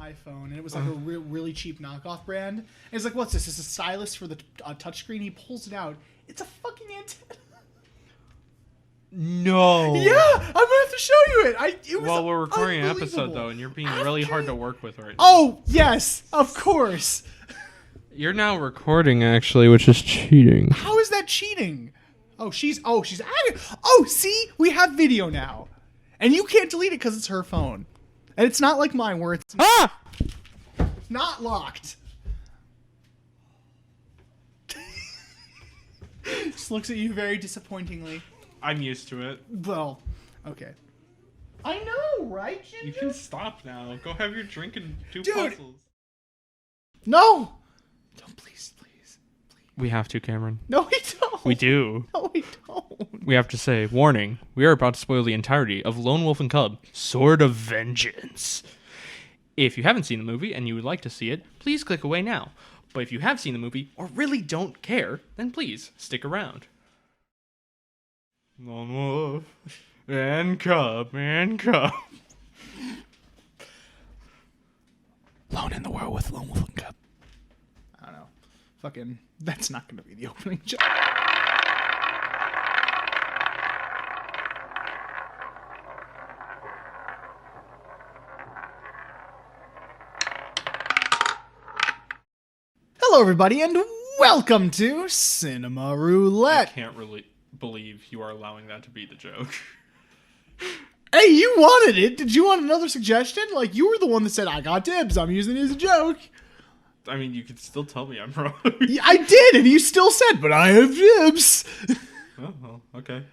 iPhone, and it was like a really cheap knockoff brand. And he's like, "What's this? It's a stylus for the touchscreen." He pulls it out. It's a fucking antenna. No. Yeah, I'm gonna have to show you it. Well, we're recording an episode though, and you're being really hard to work with right now. Oh yes, of course. You're now recording actually, which is cheating. How is that cheating? She's see, we have video now, and you can't delete it because it's her phone, and it's not like mine where it's not locked. Just looks at you very disappointingly. I'm used to it. Well, okay. I know, right, Ginger? You can stop now. Go have your drink and do Dude. puzzles. No! Don't, please. We have to, Cameron. No, we don't. We do. No, we don't. We have to say, warning, we are about to spoil the entirety of Lone Wolf and Cub, Sword of Vengeance. If you haven't seen the movie and you would like to see it, please click away now. But if you have seen the movie or really don't care, then please stick around. Lone Wolf and Cub. Alone in the world with Lone Wolf and Cub. I don't know. Fucking, that's not going to be the opening joke. Hello, everybody, and welcome to Cinema Roulette. I can't really believe you are allowing that to be the joke. Hey, you wanted it. Did you want another suggestion? Like, you were the one that said, I got dibs. I'm using it as a joke. I mean, you could still tell me I'm wrong. Yeah, I did, and you still said, but I have dibs. Oh, well, okay.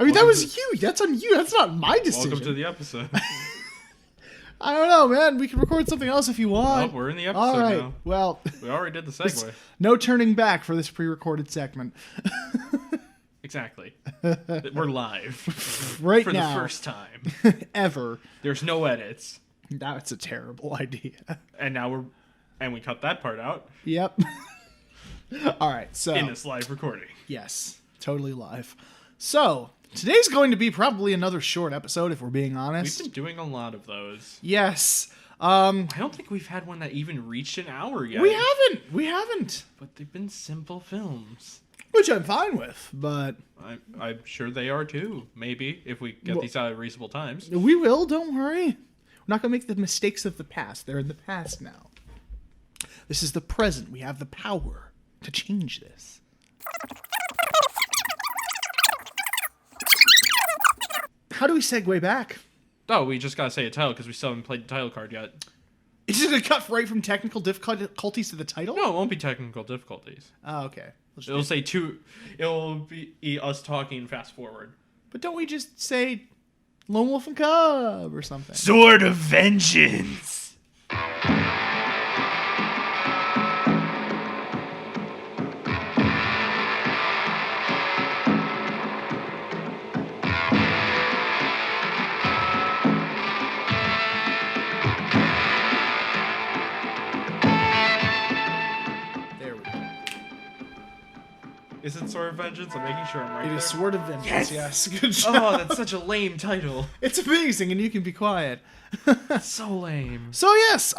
I mean, that was you. That's on you. That's not my decision. Welcome to the episode. I don't know, man. We can record something else if you want. Well, we're in the episode All right. now. Well, We already did the segue. no turning back for this pre-recorded segment. Exactly. We're live. Right for now. the first time. Ever. There's no edits. That's a terrible idea. And now we cut that part out Yep. All right, so. in this live recording. Yes, totally live. So, today's going to be probably another short episode, if we're being honest. We've been doing a lot of those. Yes. I don't think we've had one that even reached an hour yet. We haven't. But they've been simple films. Which I'm fine with, but... I'm sure they are too, maybe, if we get these out at reasonable times. We will, don't worry. We're not going to make the mistakes of the past. They're in the past now. This is the present. We have the power to change this. How do we segue back? Oh, we just gotta say a title because we still haven't played the title card yet. Is it going to cut right from technical difficulties to the title? No, it won't be technical difficulties. Oh, okay. It'll be us talking fast forward. But don't we just say Lone Wolf and Cub or something? Sword of Vengeance! There we go. Is it Sword of Vengeance? I'm making sure I'm right It there. is Sword of Vengeance, yes. Good job. Oh, that's such a lame title. It's amazing, and you can be quiet. So lame. So yes,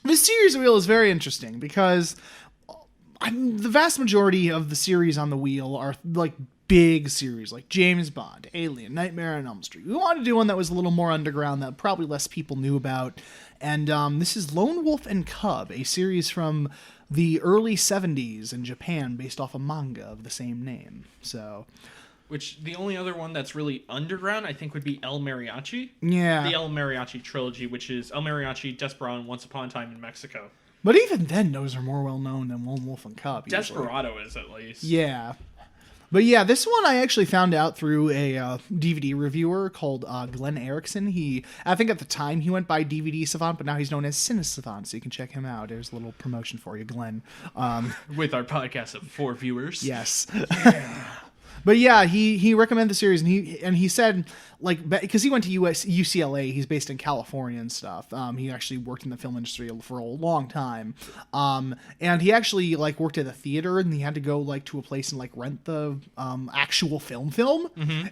this series wheel is very interesting because the vast majority of the series on the wheel are like big series, like James Bond, Alien, Nightmare on Elm Street. We wanted to do one that was a little more underground that probably less people knew about, and this is Lone Wolf and Cub, a series from the early 70s in Japan based off a manga of the same name. So, Which, the only other one that's really underground, I think, would be El Mariachi. yeah. The El Mariachi trilogy, which is El Mariachi, Desperado, and Once Upon a Time in Mexico. But even then, those are more well known than Lone Wolf and Cub. usually. Desperado is, at least. Yeah. But yeah, this one I actually found out through a DVD reviewer called Glenn Erickson. I think at the time he went by DVD Savant, but now he's known as Cine Savant, so you can check him out. There's a little promotion for you, Glenn. With our podcast of 4 viewers. Yes. But yeah, he recommended the series, and he said, like, because he went to UCLA, he's based in California and stuff. He actually worked in the film industry for a long time. And he actually like worked at a theater, and he had to go like to a place and like rent the actual film.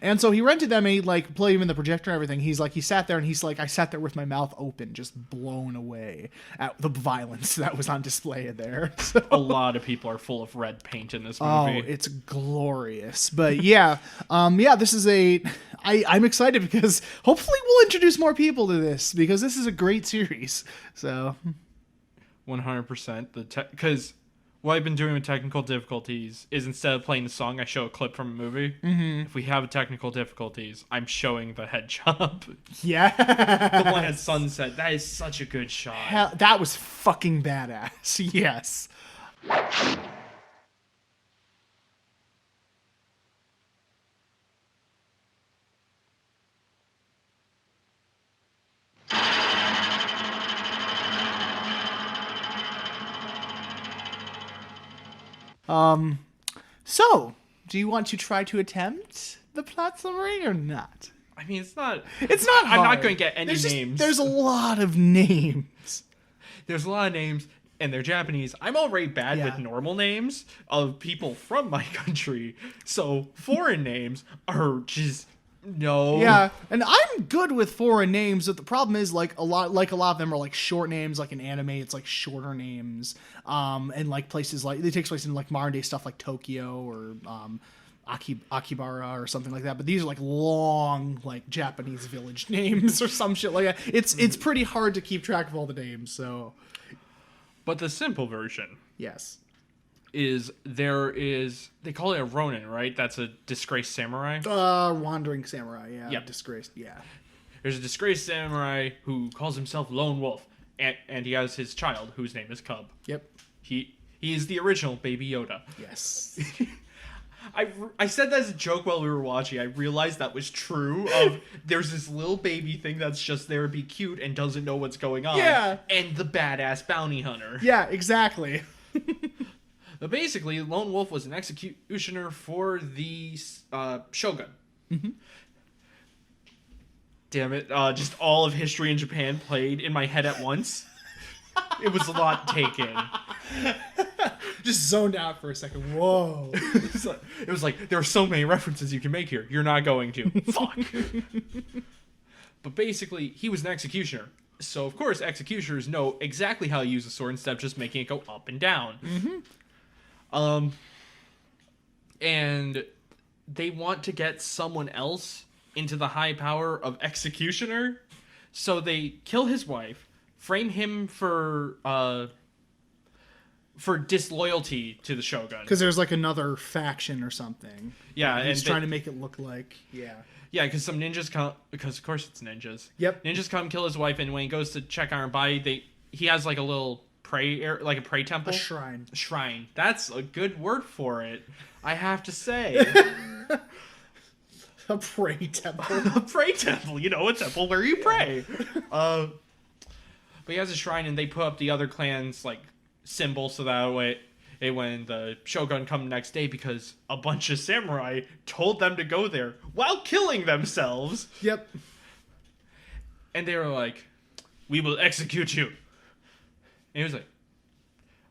And so he rented them, and he like played him in the projector and everything. He's like, he sat there and he's like, I sat there with my mouth open, just blown away at the violence that was on display there. So, A lot of people are full of red paint in this movie. oh, it's glorious. But yeah, this is I'm excited because hopefully we'll introduce more people to this, because this is a great series. So 100%. Because what I've been doing with technical difficulties is, instead of playing the song, I show a clip from a movie. If we have technical difficulties, I'm showing the head job. yeah, The one at sunset. That is such a good shot. hell, that was fucking badass. Yes. So, do you want to try to attempt the plot summary or not? I mean, it's not. It's not I'm hard. not going to get any names. There's a lot of names. There's a lot of names, and they're Japanese. I'm already bad Yeah. with normal names of people from my country, so foreign names are just no. Yeah, and I'm good with foreign names, but the problem is like a lot of them are like short names. Like in anime, it's like shorter names. And like places like it takes place in like modern day stuff like Tokyo or Akibara or something like that. But these are like long like Japanese village names or some shit like that. It's pretty hard to keep track of all the names. So But the simple version yes. is they call it a ronin, right? That's a disgraced samurai. Wandering samurai, yeah. Yep. Disgraced, yeah. There's a disgraced samurai who calls himself Lone Wolf, and he has his child whose name is Cub. Yep. He is the original Baby Yoda. Yes. I said that as a joke while we were watching. I realized that was true. There's this little baby thing that's just there to be cute and doesn't know what's going on. Yeah. And the badass bounty hunter. Yeah, exactly. But basically, Lone Wolf was an executioner for the shogun. Damn it. Just all of history in Japan played in my head at once. It was a lot taken. Just zoned out for a second. Whoa. It was like, there are so many references you can make here. You're not going to. Fuck. But basically, he was an executioner. So, of course, executioners know exactly how to use a sword instead of just making it go up and down. And they want to get someone else into the high power of executioner. So they kill his wife, frame him for disloyalty to the shogun. Because there's like another faction or something. Yeah, He's and trying to make it look like, yeah. Yeah, because some ninjas come, because of course it's ninjas. Yep. Ninjas come kill his wife, and when he goes to check on her body, he has like a little like a pray temple. A shrine. Shrine. That's a good word for it, I have to say. A pray temple. A pray temple. You know, a temple where you pray. But he has a shrine, and they put up the other clan's like symbol so that way when the shogun come next day, because a bunch of samurai told them to go there while killing themselves. Yep. And they were like, "We will execute you." And he was like,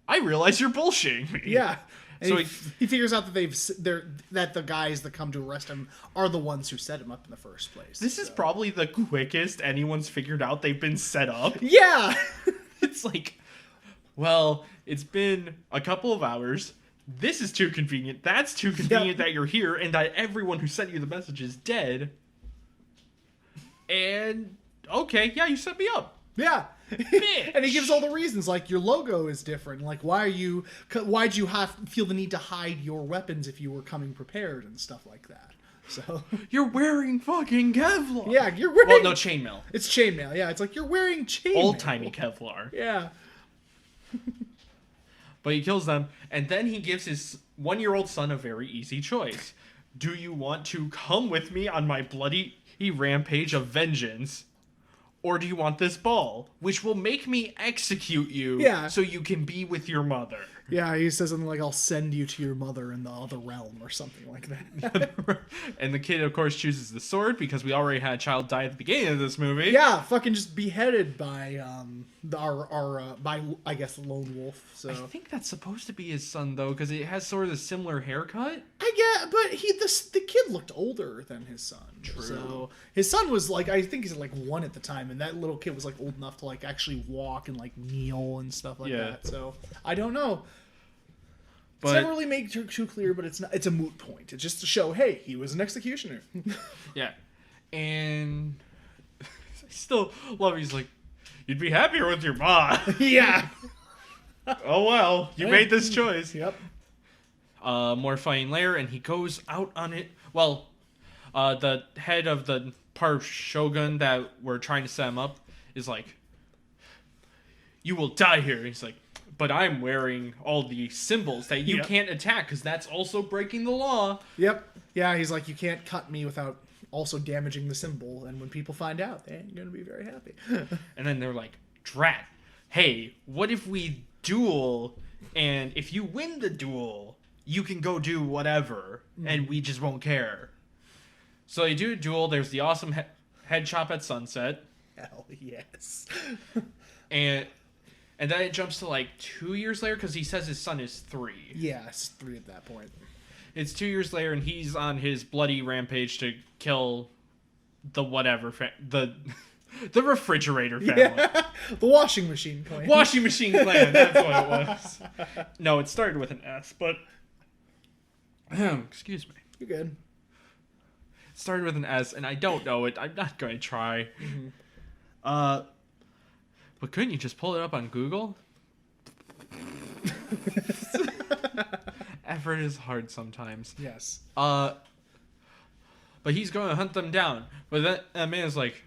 "I realize you're bullshitting me." Yeah. And So he figures out that that the guys that come to arrest him are the ones who set him up in the first place. This is probably the quickest anyone's figured out they've been set up. Yeah. It's like, well, it's been a couple of hours. This is too convenient. That's too convenient that you're here, and that everyone who sent you the message is dead. And okay, yeah, you set me up. Yeah. Bitch. And he gives all the reasons, like your logo is different. Like why'd you feel the need to hide your weapons if you were coming prepared and stuff like that. So You're wearing fucking Kevlar. yeah, you're wearing. Well, no, chainmail. It's chainmail. Yeah, it's like you're wearing chainmail. Old timey Kevlar. Yeah. But he kills them, and then he gives his 1-year-old son a very easy choice. Do you want to come with me on my bloody rampage of vengeance? Or do you want this ball, which will make me execute you Yeah. so you can be with your mother? Yeah, he says something like, I'll send you to your mother in the other realm or something like that. And the kid, of course, chooses the sword because we already had a child die at the beginning of this movie. Yeah, fucking just beheaded by by I guess Lone Wolf. So I think that's supposed to be his son though, because it has sort of a similar haircut. I get, but the kid looked older than his son. True. So his son was like, I think he's like 1 at the time, and that little kid was like old enough to like actually walk and like kneel and stuff like that. So I don't know. It's never really made too clear, but it's not. It's a moot point. It's just to show, hey, he was an executioner. Yeah, and I still love. He's like, you'd be happier with your mom. Yeah. Oh well, you made this choice. Yep. More fighting later, and he goes out on it. Well, the head of the part of Shogun that we're trying to set him up is like, you will die here. And he's like, but I'm wearing all the symbols that you can't attack because that's also breaking the law. Yep. Yeah, he's like, you can't cut me without also damaging the symbol, and when people find out, they ain't gonna be very happy. And then they're like, Drat, hey, what if we duel, and if you win the duel, you can go do whatever, and we just won't care. So they do a duel. There's the awesome head chop at sunset. Hell yes. And then it jumps to like 2 years later because he says his son is 3. Yeah, it's 3 at that point. It's 2 years later, and he's on his bloody rampage to kill the whatever the refrigerator family. Yeah. The washing machine clan. Washing machine clan. That's what it was. No, it started with an S, but excuse me. You're good. It started with an S, and I don't know it. I'm not going to try. But couldn't you just pull it up on Google? Effort is hard sometimes. Yes. But he's going to hunt them down. But that man's like,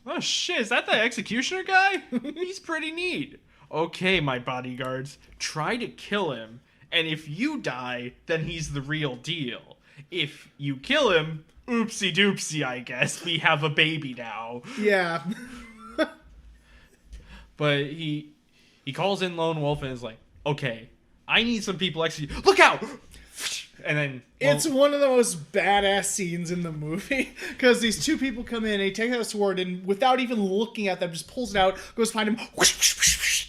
oh shit, is that the executioner guy? He's pretty neat. Okay, my bodyguards, try to kill him. And if you die, then he's the real deal. If you kill him, oopsie doopsie, I guess. We have a baby now. Yeah. But he calls in Lone Wolf and is like, okay, I need some people execute. Look out! And then it's one of the most badass scenes in the movie because these 2 people come in and he takes out a sword and without even looking at them just pulls it out, goes find him,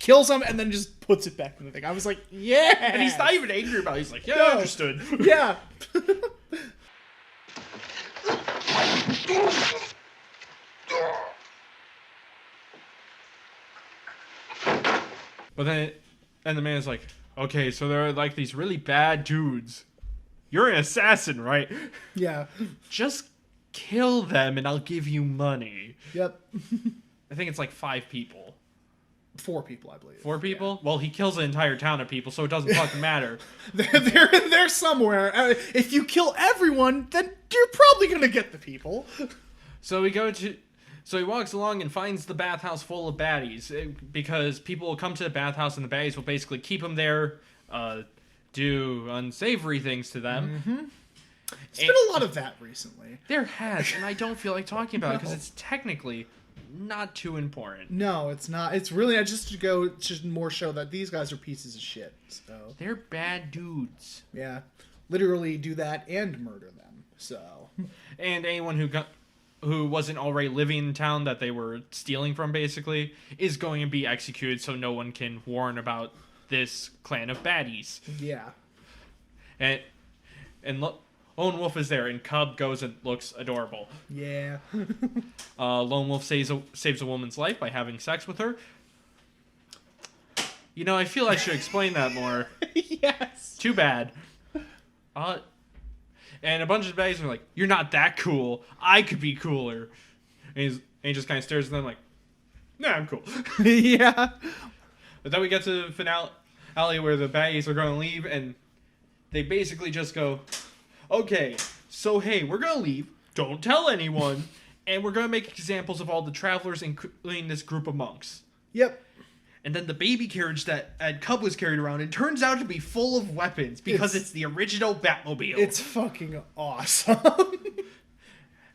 kills him, and then just puts it back in the thing. I was like, yeah. And he's not even angry about it. He's like, yeah, No. understood. Yeah. But then, and the man's like, okay, so there are like these really bad dudes. You're an assassin, right? Yeah. Just kill them and I'll give you money. Yep. I think it's like 5 people. 4 people, I believe. 4 people? Yeah. Well, he kills an entire town of people, so it doesn't fucking matter. They're in there somewhere. If you kill everyone, then you're probably gonna get the people. So he walks along and finds the bathhouse full of baddies because people will come to the bathhouse and the baddies will basically keep them there, do unsavory things to them. Mm-hmm. There's been a lot of that recently. There has, and I don't feel like talking about it because it's technically not too important. No, it's not. It's really just to more show that these guys are pieces of shit. So they're bad dudes. Yeah, literally do that and murder them. So and anyone who wasn't already living in town that they were stealing from, basically, is going to be executed so no one can warn about this clan of baddies. Yeah. And Lone Wolf is there, and Cub goes and looks adorable. Yeah. Lone Wolf saves a woman's life by having sex with her. You know, I feel I should explain that more. Yes. Too bad. And a bunch of baddies are like, you're not that cool. I could be cooler. And he just kind of stares at them like, nah, I'm cool. Yeah. But then we get to the finale where the baddies are going to leave, and they basically just go, okay, so hey, we're going to leave. Don't tell anyone. And we're going to make examples of all the travelers, including this group of monks. Yep. And then the baby carriage that Cub was carried around, it turns out to be full of weapons because it's the original Batmobile. It's fucking awesome.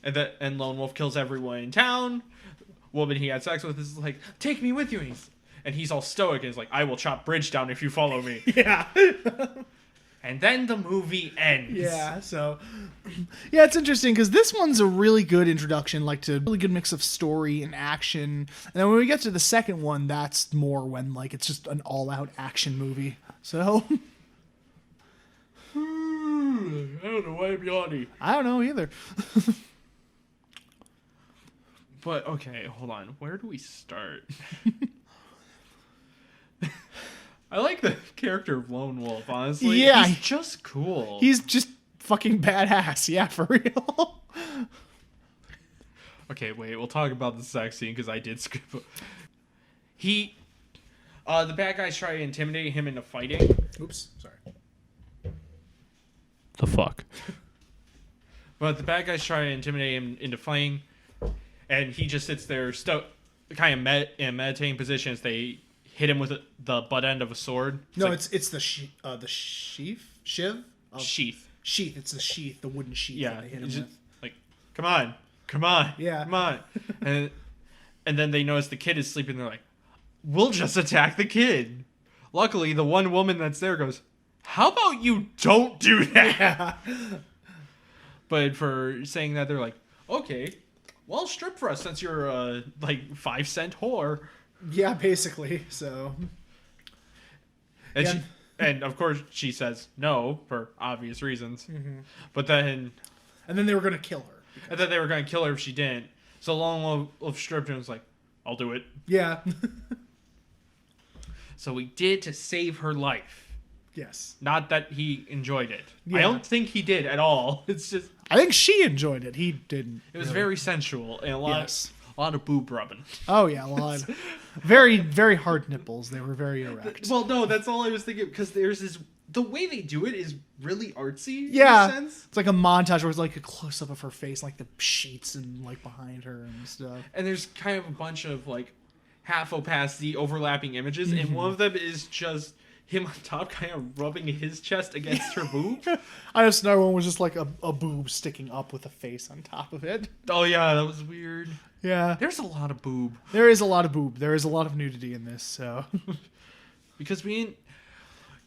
And Lone Wolf kills everyone in town. Woman he had sex with is like, take me with you. And he's all stoic and is like, I will chop bridge down if you follow me. Yeah. And then the movie ends. Yeah, so yeah, it's interesting because this one's a really good introduction, like to a really good mix of story and action. And then when we get to the second one, that's more when like it's just an all-out action movie. So I don't know why I'm yawning. I don't know either. But okay, hold on. Where do we start? I like the character of Lone Wolf, honestly. Yeah. He's just cool. He's just fucking badass, yeah, for real. Okay, wait, we'll talk about the sex scene because I did skip it. The bad guys try to intimidate him into fighting. Oops, sorry. The fuck? But the bad guys try to intimidate him into fighting, and he just sits there, kind of in a meditating position as they hit him with the butt end of a sword. It's the sheath. Shiv? Sheath. Sheath. It's the sheath, the wooden sheath that they hit him with. Like, come on. Yeah. Come on. And then they notice the kid is sleeping. They're like, we'll just attack the kid. Luckily, the one woman that's there goes, how about you don't do that? Yeah. But for saying that, they're like, okay, well, strip for us since you're a 5-cent whore. Yeah, basically. So, and of course she says no for obvious reasons. Mm-hmm. But then, and then they were gonna kill her. And then they were gonna kill her if she didn't. So Lone Wolf stripped her and was like, "I'll do it." Yeah. So he did to save her life. Yes. Not that he enjoyed it. Yeah. I don't think he did at all. It's just I think she enjoyed it. He didn't. It was very sensual and a lot of boob rubbing. Oh yeah, a lot. Very, very hard nipples. They were very erect. Well, no, that's all I was thinking because there's this. The way they do it is really artsy. Yeah, in a sense. It's like a montage where it's like a close up of her face, like the sheets and like behind her and stuff. And there's kind of a bunch of like half opacity overlapping images, and one of them is just him on top, kind of rubbing his chest against her boob. I just know one was just like a boob sticking up with a face on top of it. Oh yeah, that was weird. Yeah, there's a lot of boob. There is a lot of boob. There is a lot of nudity in this. So because we didn't.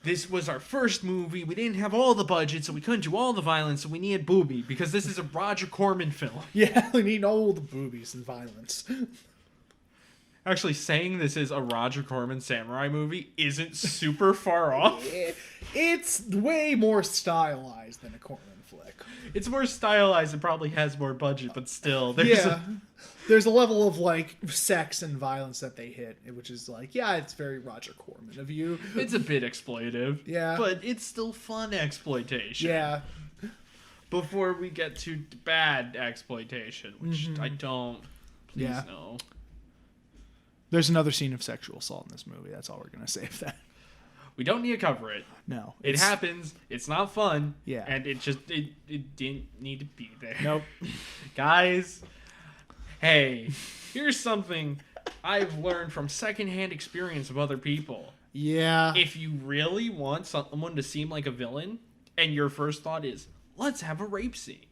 This was our first movie. We didn't have all the budget, so we couldn't do all the violence, so we needed booby, because this is a Roger Corman film. Yeah, we need all the boobies and violence. Actually, saying this is a Roger Corman samurai movie isn't super far off. It's way more stylized than a Corman flick. It's more stylized and probably has more budget, but still, there's a level of like sex and violence that they hit, which is like, yeah, it's very Roger Corman of you. It's a bit exploitive. Yeah. But it's still fun exploitation. Yeah. Before we get to bad exploitation, which I don't. Please no. There's another scene of sexual assault in this movie. That's all we're going to say of that. We don't need to cover it. No. It happens. It's not fun. Yeah. And it didn't need to be there. Nope. Guys, hey, here's something I've learned from secondhand experience of other people. Yeah. If you really want someone to seem like a villain, and your first thought is, let's have a rape scene.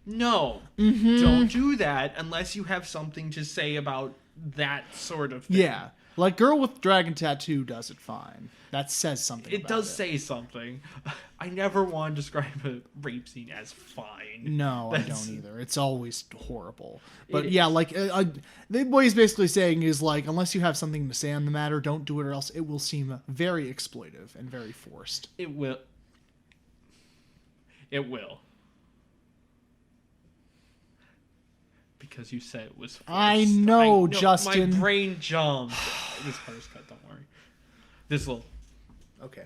No. Don't do that unless you have something to say about that sort of thing. Yeah. Like Girl with Dragon Tattoo does it fine. That says something. It does say something. I never want to describe a rape scene as fine. No, I don't either. It's always horrible. But yeah, like what he's basically saying is like, unless you have something to say on the matter, don't do it, or else it will seem very exploitive and very forced. It will. It will. Because you said it was forced. I know, Justin. My brain jumped. This part's cut, don't worry. This little... Okay.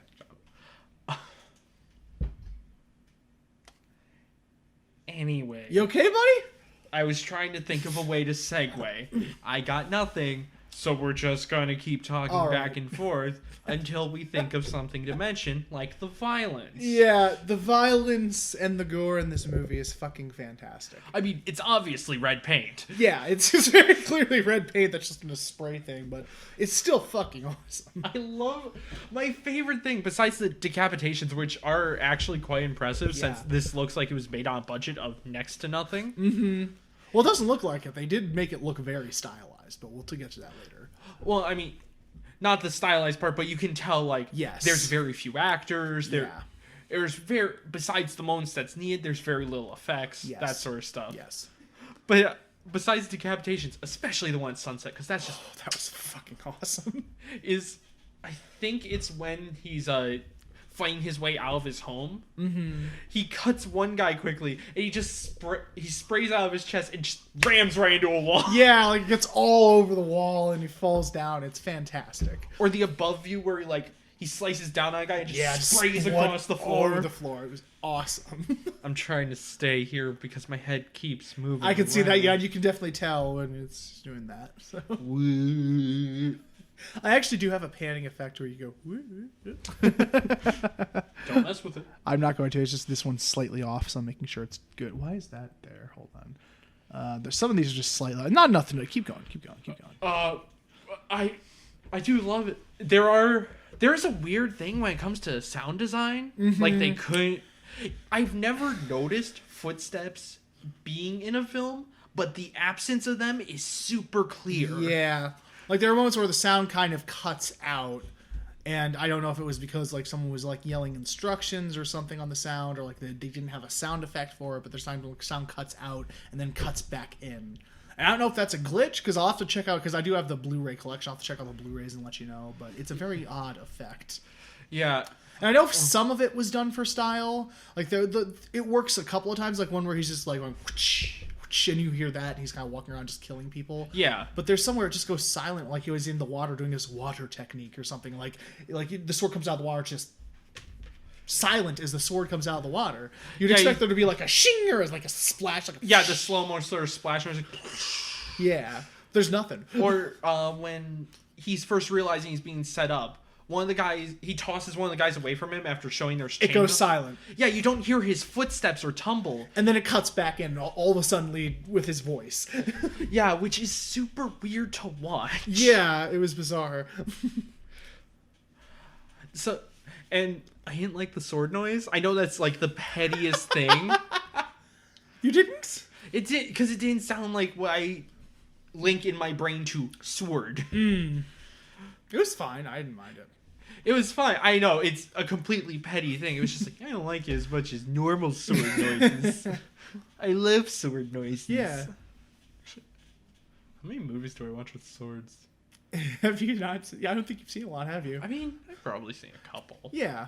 Anyway. You okay, buddy? I was trying to think of a way to segue. I got nothing, so we're just going to keep talking back and forth until we think of something to mention, like the violence. Yeah, the violence and the gore in this movie is fucking fantastic. I mean, it's obviously red paint. Yeah, it's just very clearly red paint that's just in a spray thing, but it's still fucking awesome. I love... My favorite thing, besides the decapitations, which are actually quite impressive, since this looks like it was made on a budget of next to nothing. Mm-hmm. Well, it doesn't look like it. They did make it look very stylized, but we'll get to that later. Well, I mean... not the stylized part, but you can tell like Yes. there's very few actors. Yeah. There's very besides the moments that's needed. There's very little effects. Yes. That sort of stuff. Yes. But besides decapitations, especially the one at Sunset, because that's just That was fucking awesome. I think it's when he's fighting his way out of his home. Mm-hmm. He cuts one guy quickly, and he just he sprays out of his chest and just rams right into a wall. Yeah, like it gets all over the wall and he falls down. It's fantastic. Or the above view where he slices down on a guy and just sprays blood across the all floor. over the floor. It was awesome. I'm trying to stay here because my head keeps moving. I can see that. Yeah, you can definitely tell when it's doing that. So. I actually do have a panning effect where you go. Don't mess with it. I'm not going to. It's just this one's slightly off, so I'm making sure it's good. Why is that there? Hold on. There's some of these are just slightly. Not nothing. Keep going. I do love it. There's a weird thing when it comes to sound design. Mm-hmm. Like they couldn't. I've never noticed footsteps being in a film, but the absence of them is super clear. Yeah. Like there are moments where the sound kind of cuts out, and I don't know if it was because like someone was like yelling instructions or something on the sound, or like they didn't have a sound effect for it, but there's times when sound cuts out and then cuts back in. And I don't know if that's a glitch, because I'll have to check out, because I do have the Blu-ray collection. I'll have to check out the Blu-rays and let you know, but it's a very odd effect. Yeah. And I know some of it was done for style. Like it works a couple of times, like one where he's just like going, and you hear that, and he's kind of walking around just killing people. Yeah. But there's somewhere it just goes silent, like he was in the water doing this water technique or something. Like the sword comes out of the water, it's just silent as the sword comes out of the water. You'd expect there to be like a shing or like a splash. Like the slow-mo sort of splash music. Yeah. There's nothing. Or when he's first realizing he's being set up, one of the guys, he tosses one of the guys away from him after showing their chain. It goes silent. Yeah, you don't hear his footsteps or tumble. And then it cuts back in all of a sudden with his voice. Yeah, which is super weird to watch. Yeah, it was bizarre. So, and I didn't like the sword noise. I know that's like the pettiest thing. You didn't? It did, because it didn't sound like what I link in my brain to sword. It was fine. I didn't mind it. It was fine. I know, it's a completely petty thing. It was just like, I don't like it as much as normal sword noises. I love sword noises. Yeah. How many movies do I watch with swords? Have you not? Yeah, I don't think you've seen a lot, have you? I mean, I've probably seen a couple. Yeah.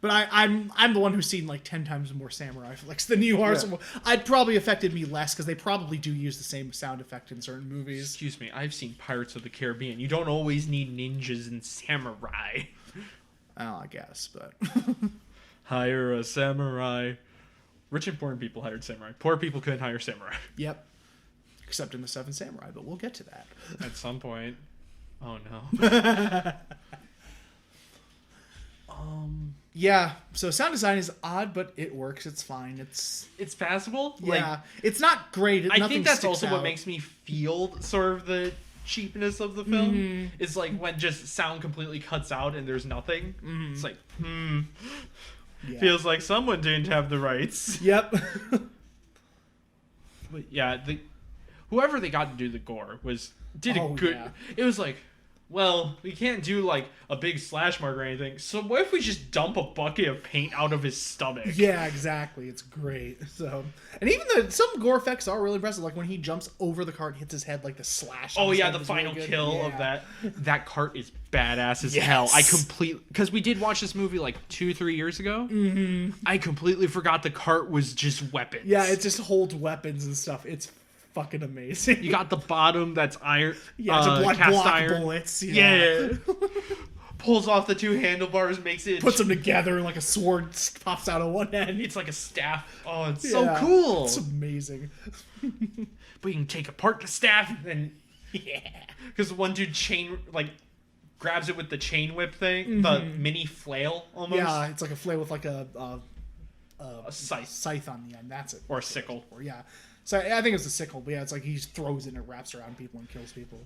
But I'm the one who's seen like 10 times more samurai flicks than you are. Yeah. So it probably affected me less because they probably do use the same sound effect in certain movies. Excuse me, I've seen Pirates of the Caribbean. You don't always need ninjas and samurai. Oh, I guess, but Hire a samurai. Rich and poor people hired samurai. Poor people couldn't hire samurai. Yep. Except in the Seven Samurai, but we'll get to that. At some point. Oh no. Yeah, so sound design is odd, but it works. It's fine. It's passable. yeah. Like, It's not great. I Nothing think that's sticks also out. what makes me feel sort of the cheapness of the film. Mm-hmm. Is like when just sound completely cuts out and there's nothing. Mm-hmm. It's like, Yeah. feels like someone didn't have the rights. Yep. But yeah, whoever they got to do the gore did a good. Yeah. It was like, well, we can't do like a big slash mark or anything. So what if we just dump a bucket of paint out of his stomach? Yeah, exactly. It's great. So, and even some gore effects are really impressive. Like when he jumps over the cart and hits his head, like the slash. on Oh his yeah, head the was final really good. kill Yeah. of that cart is badass as Yes. hell. Because we did watch this movie like 2-3 years ago. Mm-hmm. I completely forgot the cart was just weapons. Yeah, it just holds weapons and stuff. It's fucking amazing. You got the bottom that's iron. yeah, it's a block cast iron. bullets. Yeah. Pulls off the two handlebars, makes it. Puts them together like a sword pops out of one end. It's like a staff. Oh, it's Yeah, so cool. It's amazing. But you can take apart the staff and Yeah. because one dude grabs it with the chain whip thing, the mini flail almost. Yeah, it's like a flail with like a scythe. scythe on the end. That's it. Or a sickle. Or, yeah. So I think it's a sickle, but yeah, it's like he just throws it and it wraps around people and kills people.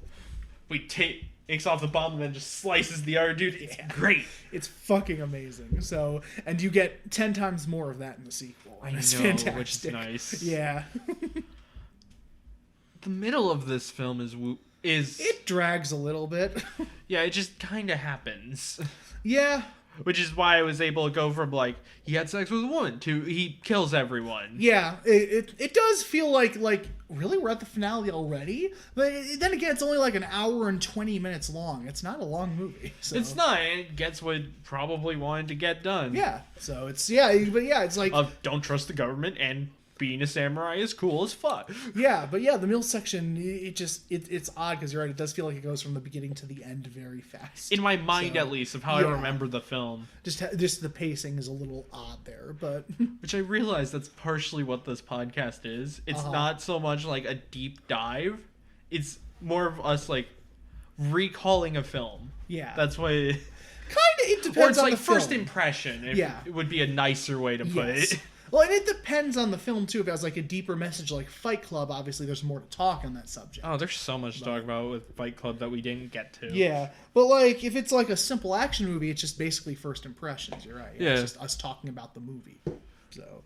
We takes off the bomb and then just slices the other dude. It's great. It's fucking amazing. So, and you get 10 times more of that in the sequel. And it's know, fantastic. which is nice. Yeah. The middle of this film It drags a little bit. Yeah, it just kind of happens. Yeah. Which is why I was able to go from, like, he had sex with a woman to he kills everyone. Yeah, it does feel like really we're at the finale already, but then again, it's only like an hour and 20 minutes long. It's not a long movie. So. It's not. It gets what probably wanted to get done. Yeah, so it's it's like don't trust the government and being a samurai is cool as fuck. Yeah, but yeah, the meal section it's odd because you're right. It does feel like it goes from the beginning to the end very fast. In my mind, at least, of how I remember the film. Just the pacing is a little odd there, but which I realize that's partially what this podcast is. It's not so much like a deep dive. It's more of us like recalling a film. Yeah, that's why. It depends. Or it's on like the film. first impression. It would be a nicer way to put it. Well, and it depends on the film, too. If it has, like, a deeper message like Fight Club, obviously there's more to talk on that subject. Oh, there's so much to talk about with Fight Club that we didn't get to. Yeah. But, like, if it's, like, a simple action movie, it's just basically first impressions. You're right. Yeah. It's just us talking about the movie. So.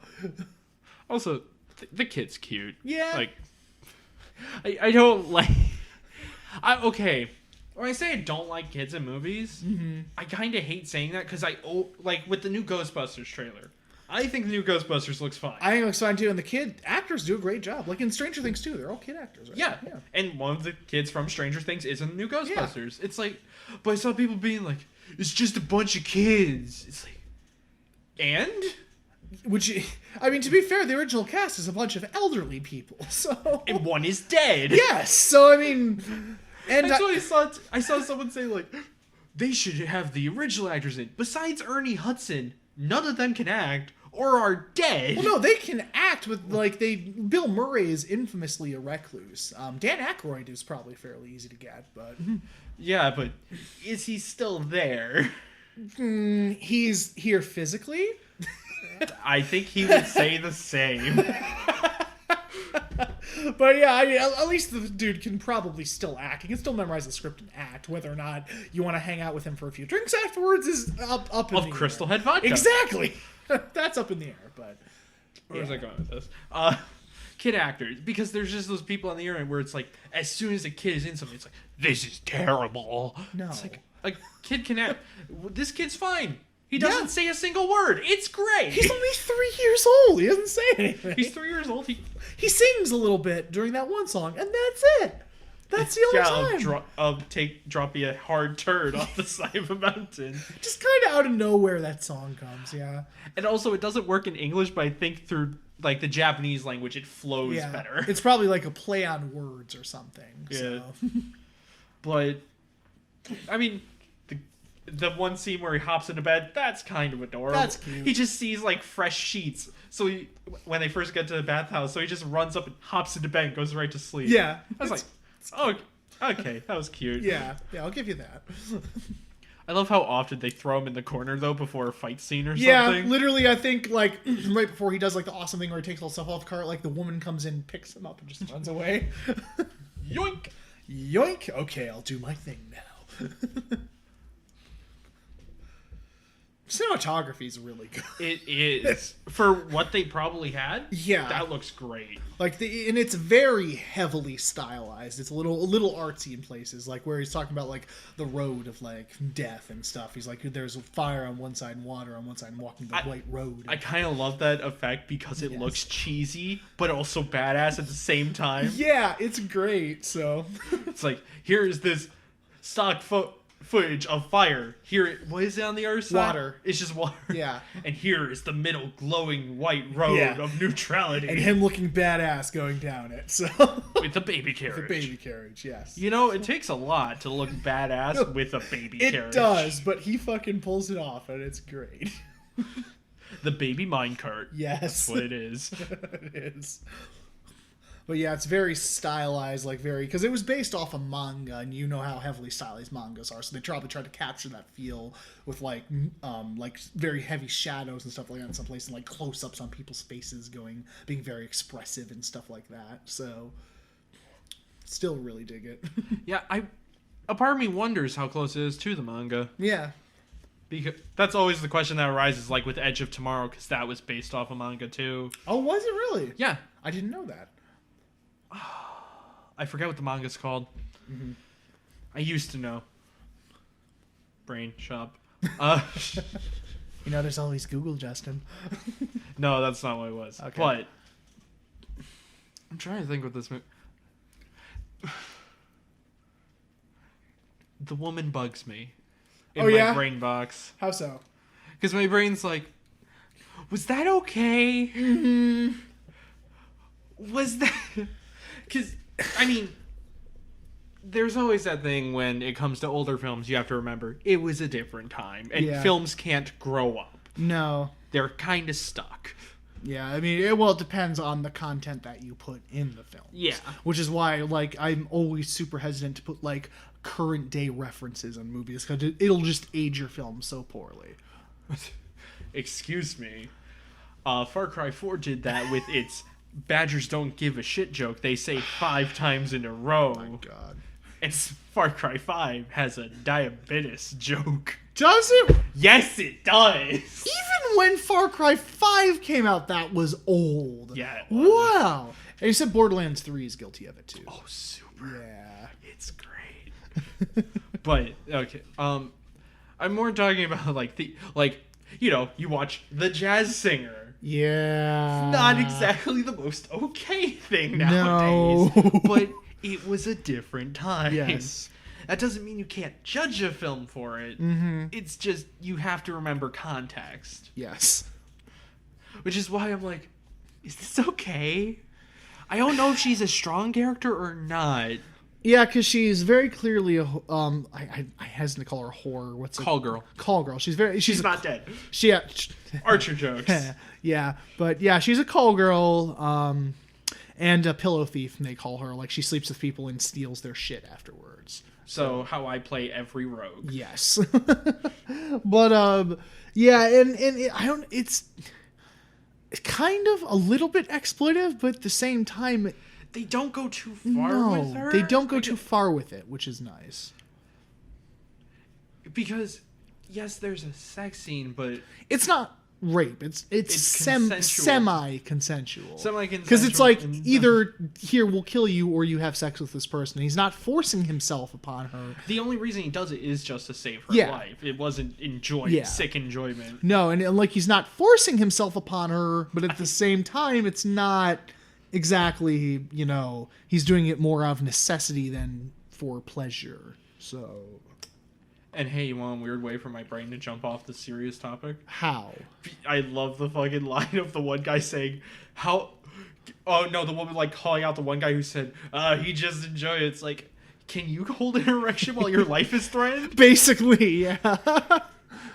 Also, the kid's cute. Yeah. Like, I don't like... Okay. When I say I don't like kids in movies, I kind of hate saying that because like, with the new Ghostbusters trailer... I think the new Ghostbusters looks fine. I think it looks fine too, and the kid actors do a great job. Like in Stranger Things too, they're all kid actors, right? Yeah. And one of the kids from Stranger Things is in the new Ghostbusters. Yeah. It's like, but I saw people being like, it's just a bunch of kids. It's like, and? Which, I mean, to be fair, the original cast is a bunch of elderly people, so... And one is dead. Yes, so I mean... And I saw someone say, like, they should have the original actors in. Besides Ernie Hudson, none of them can act or are dead. Well, no, they can act with, like, Bill Murray is infamously a recluse. Dan Aykroyd is probably fairly easy to get, but... Yeah, but is he still there? He's here physically? I think he would say the same. But yeah, I mean, at least the dude can probably still act. He can still memorize the script and act. Whether or not you want to hang out with him for a few drinks afterwards is up in the air. Of Crystal Head vodka. Exactly. That's up in the air, but... Where's I going with this? Kid actors. Because there's just those people on the internet where it's like, as soon as a kid is in something, it's like, this is terrible. No. It's like, a kid can act. This kid's fine. He doesn't say a single word. It's great. He's only 3 years old. He doesn't say anything. He's 3 years old. He sings a little bit during that one song, and that's it. That's the only time. Drop you a hard turd off the side of a mountain. Just kind of out of nowhere that song comes, yeah. And also, it doesn't work in English, but I think through like the Japanese language, it flows better. It's probably like a play on words or something. Yeah. So. But, I mean, the one scene where he hops into bed, that's kind of adorable. That's cute. He just sees like fresh sheets. So when they first get to the bathhouse, so he just runs up and hops into bed and goes right to sleep. Yeah. I was like, oh, okay, that was cute. Yeah, I'll give you that. I love how often they throw him in the corner, though, before a fight scene or something. Yeah, literally, I think, like, right before he does, like, the awesome thing where he takes all the stuff off the cart, like, the woman comes in, picks him up, and just runs away. Yoink! Yoink! Okay, I'll do my thing now. Cinematography is really good. It is. For what they probably had, yeah, that looks great. Like, and it's very heavily stylized. It's a little artsy in places, like where he's talking about like the road of like death and stuff. He's like, there's fire on one side and water on one side, and walking the white road. I kind of love that effect because it looks cheesy, but also badass at the same time. Yeah, it's great. So it's like, here is this stock footage of fire. Here, what is it on the other side? Water. It's just water. Yeah. And here is the middle glowing white road of neutrality. And him looking badass going down it. So with a baby carriage. With a baby carriage, yes. You know, it takes a lot to look badass with a baby carriage. It does, but he fucking pulls it off, and it's great. The baby minecart. Yes. That's what it is. It is. But yeah, it's very stylized, like because it was based off a manga, and you know how heavily stylized mangas are, so they probably tried to capture that feel with like very heavy shadows and stuff like that in some places, and like close-ups on people's faces being very expressive and stuff like that. So, still really dig it. Yeah, a part of me wonders how close it is to the manga. Yeah. Because that's always the question that arises, like with Edge of Tomorrow, because that was based off a manga too. Oh, was it really? Yeah. I didn't know that. I forget what the manga's called. Mm-hmm. I used to know. Brain shop. There's always Google, Justin. No, that's not what it was. Okay. But I'm trying to think what this movie. The woman bugs me in my brain box. How so? Because my brain's like, was that okay? Mm-hmm. Was that... Because, I mean, there's always that thing when it comes to older films, you have to remember, it was a different time. And films can't grow up. No. They're kind of stuck. Yeah, I mean, it depends on the content that you put in the film. Yeah. Which is why, like, I'm always super hesitant to put, like, current day references on movies, because it'll just age your film so poorly. Excuse me. Far Cry 4 did that with its Badgers don't give a shit joke they say 5 times in a row. Oh my god. And Far Cry 5 has a diabetes joke. Does it? Yes, it does. Even when Far Cry 5 came out, that was old. Yeah, it was. Wow. And you said Borderlands 3 is guilty of it, too. Oh, super. Yeah. It's great. But, okay. I'm more talking about, you watch The Jazz Singer. Yeah. Not exactly the most okay thing nowadays. No. But it was a different time. Yes. That doesn't mean you can't judge a film for it. Mm-hmm. It's just you have to remember context. Yes. Which is why I'm like, is this okay? I don't know if she's a strong character or not. Yeah, because she's very clearly a I hesitate to call her a whore. What's it? Call girl. Call girl. She's not dead. Archer jokes. Yeah, but yeah, she's a call girl. And a pillow thief, they call her. Like, she sleeps with people and steals their shit afterwards. So how I play every rogue. Yes. But yeah, and it's kind of a little bit exploitive, but at the same time, they don't go too far with her. They don't go too far with it, which is nice. Because yes, there's a sex scene, but it's not rape. It's semi-consensual. Because it's like, either here, we'll kill you, or you have sex with this person. He's not forcing himself upon her. The only reason he does it is just to save her life. It wasn't sick enjoyment. No, and like, he's not forcing himself upon her, but at the same time, it's not exactly, he's doing it more out of necessity than for pleasure. So... And hey, you want a weird way for my brain to jump off the serious topic? How? I love the fucking line of the one guy saying, how... Oh, no, the woman, calling out the one guy who said, he just enjoyed it. It's like, can you hold an erection while your life is threatened? Basically, yeah.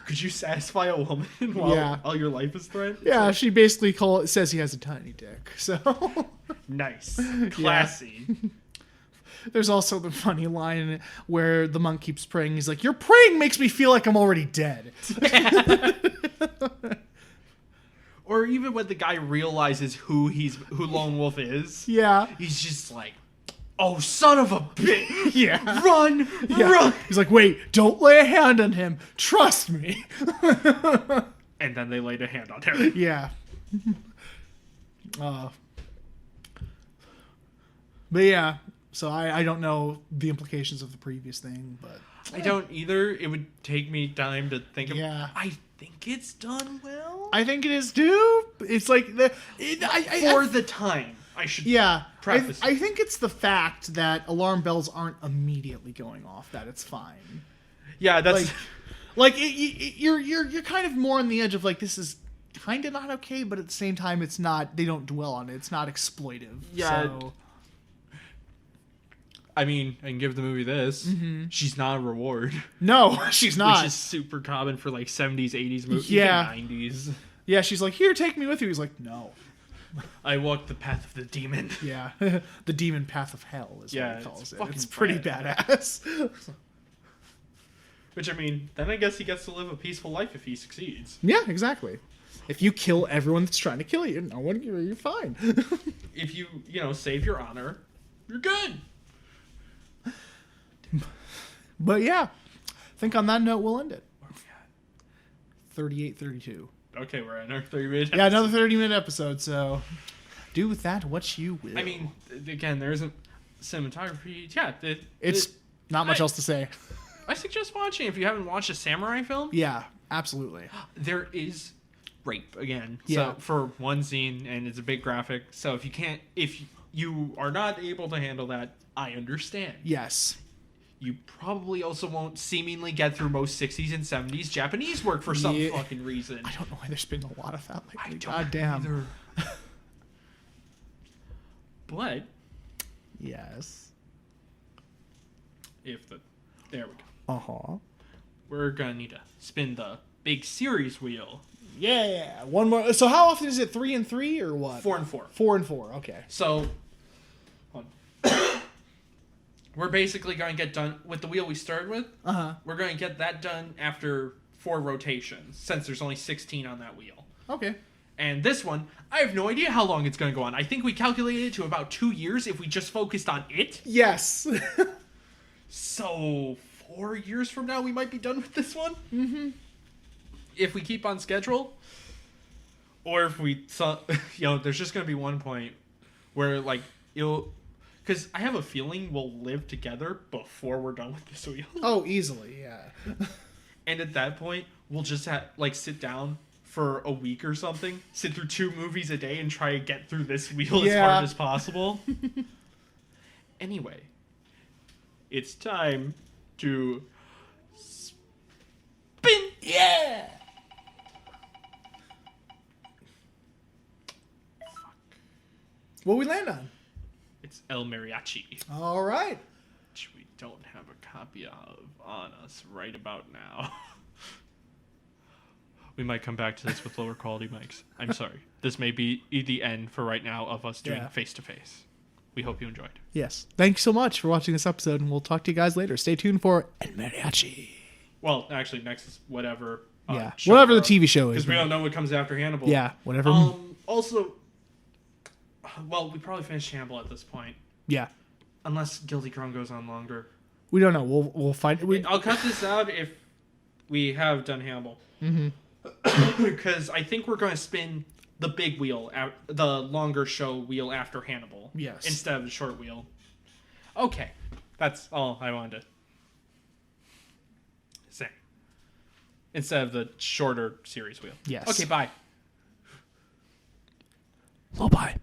Could you satisfy a woman while your life is threatened? Yeah, she basically says he has a tiny dick, so... Nice. Classy. Yeah. There's also the funny line where the monk keeps praying. He's like, your praying makes me feel like I'm already dead. Yeah. Or even when the guy realizes who Lone Wolf is. Yeah. He's just like, oh, son of a bitch. Yeah. Run. He's like, wait, don't lay a hand on him. Trust me. And then they laid a hand on him. Yeah. But yeah. So I don't know the implications of the previous thing, but... I don't either. It would take me time to think of... Yeah. I think it's done well. I think it is too. It's like... For the time. I should preface. I think it's the fact that alarm bells aren't immediately going off that it's fine. Yeah, that's... You're kind of more on the edge of, like, this is kind of not okay, but at the same time, it's not... They don't dwell on it. It's not exploitive. Yeah. So... I mean, I can give the movie this. Mm-hmm. She's not a reward. No, she's not. Which is super common for, 70s, 80s movies, yeah. Even 90s. Yeah, she's like, here, take me with you. He's like, no. I walk the path of the demon. Yeah, the demon path of hell is what he calls it. It's pretty badass. Which, I mean, then I guess he gets to live a peaceful life if he succeeds. Yeah, exactly. If you kill everyone that's trying to kill you, you're fine. If you, save your honor, you're good. But yeah, I think on that note, we'll end it. 38-32. Okay, we're at our 30-minute episode. Yeah, another 30-minute episode, so do with that what you will. I mean, again, there isn't... cinematography, yeah. It's not much else to say. I suggest watching if you haven't watched a samurai film. Yeah, absolutely. There is rape again. Yeah. So for one scene, and it's a big graphic. So if you are not able to handle that, I understand. Yes. You probably also won't seemingly get through most 60s and 70s Japanese work for some fucking reason. I don't know why there's been a lot of that lately. I don't God damn. either. But yes. there we go. Uh-huh. We're gonna need to spin the big series wheel. Yeah. One more. So how often is it? 3 and 3 or what? 4 and 4. 4 and 4. Okay. So, we're basically going to get done with the wheel we started with. Uh-huh. We're going to get that done after 4 rotations, since there's only 16 on that wheel. Okay. And this one, I have no idea how long it's going to go on. I think we calculated it to about 2 years if we just focused on it. Yes. So, 4 years from now, we might be done with this one. Mm-hmm. If we keep on schedule. Or if we saw, there's just going to be one point where, like, because I have a feeling we'll live together before we're done with this wheel. Oh, easily, yeah. And at that point, we'll just sit down for a week or something, sit through 2 movies a day, and try to get through this wheel as hard as possible. Anyway, it's time to spin. Yeah. What we land on? It's El Mariachi, All right. which we don't have a copy of on us right about now. We might come back to this with lower quality mics. I'm sorry. This may be the end for right now of us doing face-to-face. We hope you enjoyed. Yes. Thanks so much for watching this episode, and we'll talk to you guys later. Stay tuned for El Mariachi. Well, actually, next is whatever. Whatever the TV show is. Because we don't know what comes after Hannibal. Yeah, whatever. Also, well, we probably finished Hannibal at this point. Yeah. Unless Guilty Crown goes on longer. We don't know. We'll find. I'll cut this out if we have done Hannibal. Mm-hmm. Because I think we're going to spin the big wheel, the longer show wheel after Hannibal. Yes. Instead of the short wheel. Okay. That's all I wanted to say. Instead of the shorter series wheel. Yes. Okay, bye. Oh, bye.